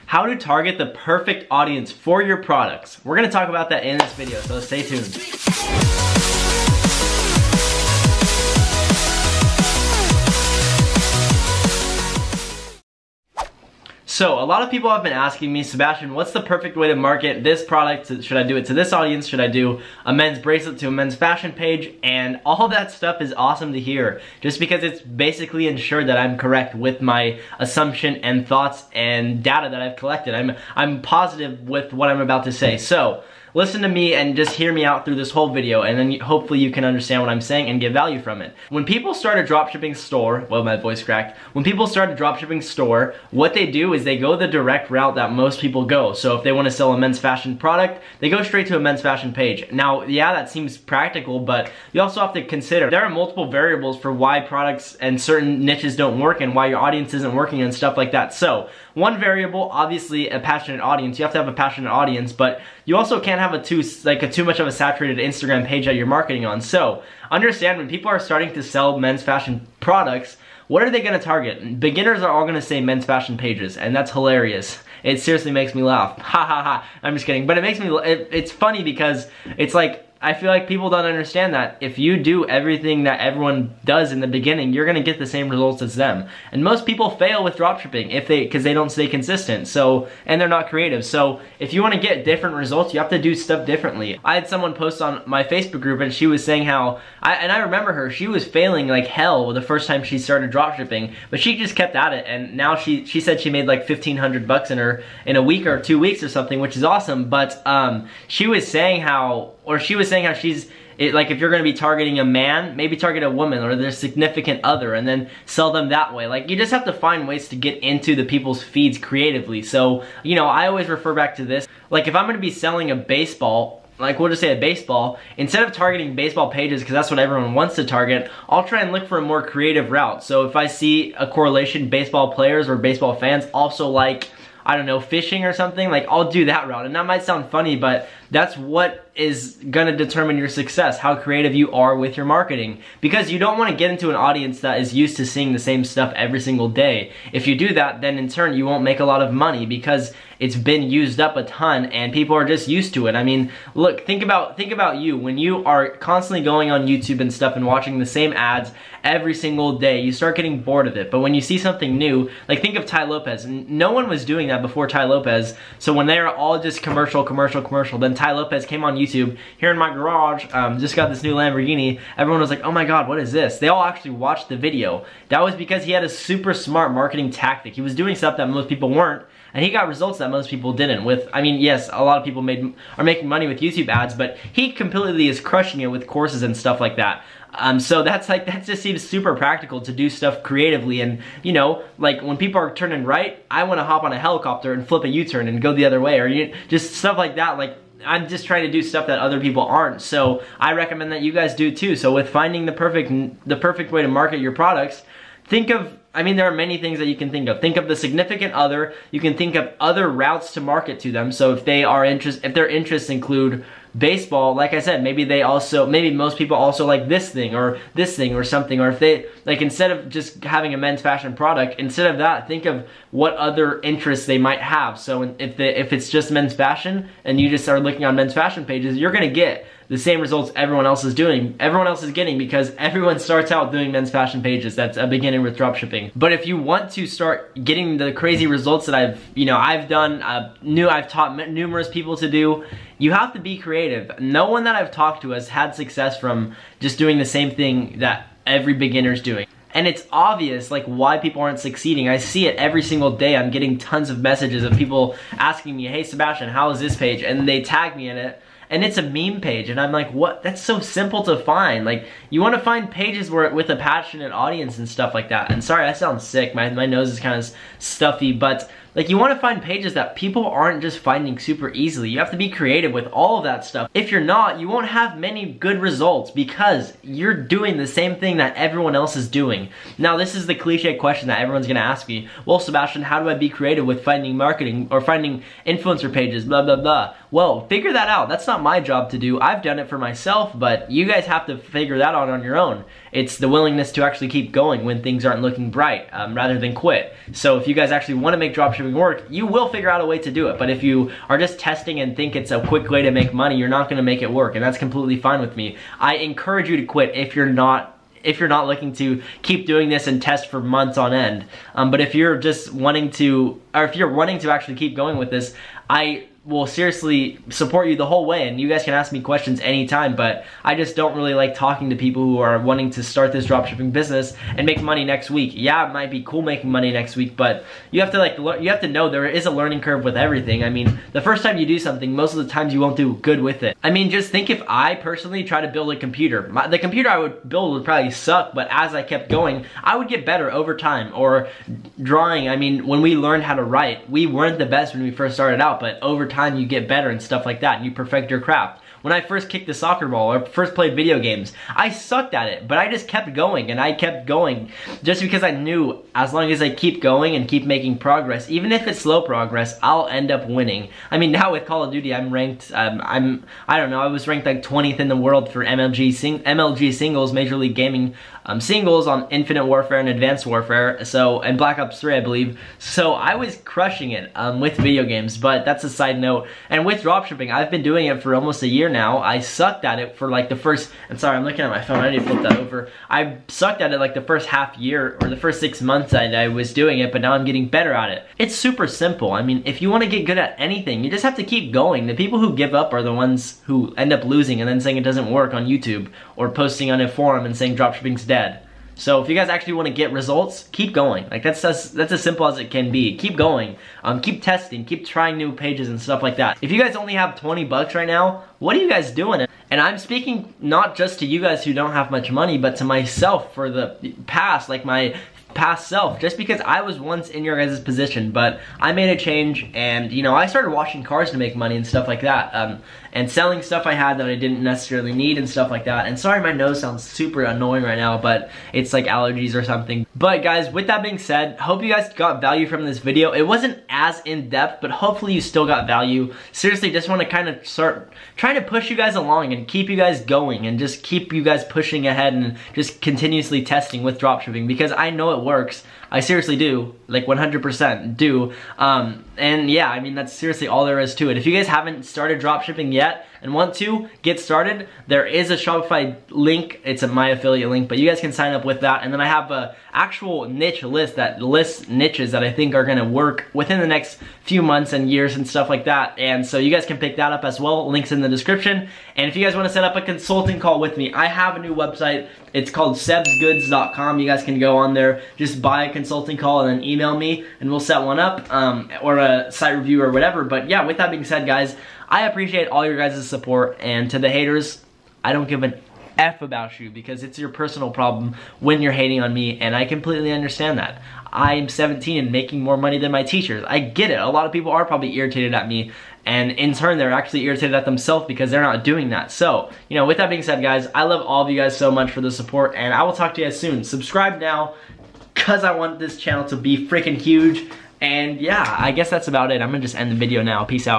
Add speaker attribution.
Speaker 1: how to target the perfect audience for your products. We're gonna talk about that in this video, so stay tuned. So, a lot of people have been asking me, Sebastian, what's the perfect way to market this product? Should I do it to this audience? Should I do a men's bracelet to a men's fashion page? And all that stuff is awesome to hear, just because it's basically ensured that I'm correct with my assumption and thoughts and data that I've collected. I'm positive with what I'm about to say. So, listen to me and just hear me out through this whole video, and then hopefully you can understand what I'm saying and get value from it. When people start a dropshipping store, well, my voice cracked. When people start a dropshipping store, what they do is they go the direct route that most people go. So if they want to sell a men's fashion product, they go straight to a men's fashion page. Now, yeah, that seems practical, but you also have to consider there are multiple variables for why products and certain niches don't work and why your audience isn't working and stuff like that. So, one variable, obviously a passionate audience. You have to have a passionate audience, but you also can't have too much of a saturated Instagram page that you're marketing on. So understand, when people are starting to sell men's fashion products, what are they going to target? Beginners are all going to say men's fashion pages, and that's hilarious. It seriously makes me laugh. Ha ha ha. I'm just kidding, but it makes me. It's funny because it's like, I feel like people don't understand that if you do everything that everyone does in the beginning, you're gonna get the same results as them. And most people fail with dropshipping because they don't stay consistent. So, and they're not creative. So if you want to get different results, you have to do stuff differently. I had someone post on my Facebook group, and she was saying how, and I remember her, she was failing like hell the first time she started dropshipping, but she just kept at it, and now she said she made like 1,500 bucks in a week or 2 weeks or something, which is awesome. But she was saying how she's, like, if you're going to be targeting a man, maybe target a woman or their significant other and then sell them that way. Like, you just have to find ways to get into the people's feeds creatively. So, you know, I always refer back to this. Like, if I'm going to be selling a baseball, like we'll just say a baseball, instead of targeting baseball pages because that's what everyone wants to target, I'll try and look for a more creative route. So if I see a correlation, baseball players or baseball fans also like, I don't know, fishing or something, like I'll do that route. And that might sound funny, but that's what is gonna determine your success, how creative you are with your marketing. Because you don't wanna get into an audience that is used to seeing the same stuff every single day. If you do that, then in turn you won't make a lot of money because it's been used up a ton and people are just used to it. I mean, look, think about you. When you are constantly going on YouTube and stuff and watching the same ads every single day, you start getting bored of it. But when you see something new, like think of Tai Lopez. No one was doing that before Tai Lopez. So when they were all just commercial, then Tai Lopez came on YouTube, here in my garage, just got this new Lamborghini. Everyone was like, oh my god, what is this? They all actually watched the video. That was because he had a super smart marketing tactic. He was doing stuff that most people weren't, and he got results that most people didn't with. I mean, yes, a lot of people are making money with YouTube ads, but he completely is crushing it with courses and stuff like that. So that just seems super practical to do stuff creatively. And you know, like when people are turning right, I want to hop on a helicopter and flip a U-turn and go the other way, or just stuff like that. Like, I'm just trying to do stuff that other people aren't. So I recommend that you guys do too. So with finding the perfect way to market your products, think of, I mean, there are many things that you can think of. Think of the significant other. You can think of other routes to market to them. So if their interests include baseball, like I said, maybe most people also like this thing or something. Or if they, like, instead of just having a men's fashion product, instead of that, think of what other interests they might have. So if it's just men's fashion and you just start looking on men's fashion pages, you're gonna get the same results everyone else is getting, because everyone starts out doing men's fashion pages. That's a beginning with dropshipping. But if you want to start getting the crazy results that I've taught numerous people to do, you have to be creative. No one that I've talked to has had success from just doing the same thing that every beginner's doing. And it's obvious, like, why people aren't succeeding. I see it every single day. I'm getting tons of messages of people asking me, hey Sebastian, how is this page? And they tag me in it, and it's a meme page, and I'm like, what? That's so simple to find. Like, you want to find pages with a passionate audience and stuff like that. And sorry, I sound sick. My nose is kind of stuffy, but like, you want to find pages that people aren't just finding super easily. You have to be creative with all of that stuff. If you're not, you won't have many good results because you're doing the same thing that everyone else is doing. Now, this is the cliche question that everyone's going to ask me. Well, Sebastian, how do I be creative with finding marketing or finding influencer pages, blah, blah, blah? Well, figure that out. That's not my job to do. I've done it for myself, but you guys have to figure that out on your own. It's the willingness to actually keep going when things aren't looking bright, rather than quit. So if you guys actually want to make dropshipping work, you will figure out a way to do it. But if you are just testing and think it's a quick way to make money, you're not going to make it work, and that's completely fine with me. I encourage you to quit if you're not looking to keep doing this and test for months on end. But if you're just wanting to, or if you're wanting to actually keep going with this, I will seriously support you the whole way, and you guys can ask me questions anytime, but I just don't really like talking to people who are wanting to start this dropshipping business and make money next week. Yeah, it might be cool making money next week, but you have to know there is a learning curve with everything. I mean, the first time you do something, most of the times you won't do good with it. I mean, just think if I personally try to build a computer. The computer I would build would probably suck, but as I kept going, I would get better over time. Or drawing, I mean, when we learned how to write, we weren't the best when we first started out, but over time you get better and stuff like that, and you perfect your craft. When I first kicked the soccer ball or first played video games, I sucked at it, but I just kept going, and I kept going just because I knew as long as I keep going and keep making progress, even if it's slow progress, I'll end up winning. I mean, now with Call of Duty, I'm ranked, I don't know, I was ranked like 20th in the world for MLG singles, Major League Gaming singles on Infinite Warfare and Advanced Warfare, so, and Black Ops 3, I believe. So I was crushing it with video games, but that's a side note. And with dropshipping, I've been doing it for almost a year now. I sucked at it for like the first, and sorry, I'm looking at my phone, I need to flip that over. I sucked at it like the first half year, or the first 6 months I was doing it, but now I'm getting better at it. It's super simple. I mean, if you want to get good at anything, you just have to keep going. The people who give up are the ones who end up losing and then saying it doesn't work on YouTube, or posting on a forum and saying dropshipping's dead. So if you guys actually want to get results, keep going. Like that's as simple as it can be. Keep going. Keep testing. Keep trying new pages and stuff like that. If you guys only have 20 bucks right now, what are you guys doing? And I'm speaking not just to you guys who don't have much money, but to myself for the past, like my past self, just because I was once in your guys' position, but I made a change, and you know, I started washing cars to make money and stuff like that, and selling stuff I had that I didn't necessarily need and stuff like that. And sorry, my nose sounds super annoying right now, but it's like allergies or something. But guys, with that being said, hope you guys got value from this video. It wasn't as in-depth, but hopefully you still got value. Seriously, just want to kind of start trying to push you guys along and keep you guys going, and just keep you guys pushing ahead and just continuously testing with dropshipping, because I know it works. I seriously do, like 100% do. And yeah, I mean, that's seriously all there is to it. If you guys haven't started dropshipping yet and want to get started, there is a Shopify link. It's my affiliate link, but you guys can sign up with that. And then I have a actual niche list that lists niches that I think are gonna work within the next few months and years and stuff like that. And so you guys can pick that up as well. Links in the description. And if you guys wanna set up a consulting call with me, I have a new website. It's called sebsgoods.com. You guys can go on there, just buy a consulting call and then email me, and we'll set one up, or a site review or whatever. But yeah, with that being said, guys, I appreciate all your guys' support, and to the haters, I don't give an F about you, because it's your personal problem when you're hating on me, and I completely understand that. I'm 17 and making more money than my teachers. I get it. A lot of people are probably irritated at me, and in turn, they're actually irritated at themselves because they're not doing that. So, you know, with that being said, guys, I love all of you guys so much for the support, and I will talk to you guys soon. Subscribe now, because I want this channel to be freaking huge. And yeah, I guess that's about it. I'm gonna just end the video now. Peace out.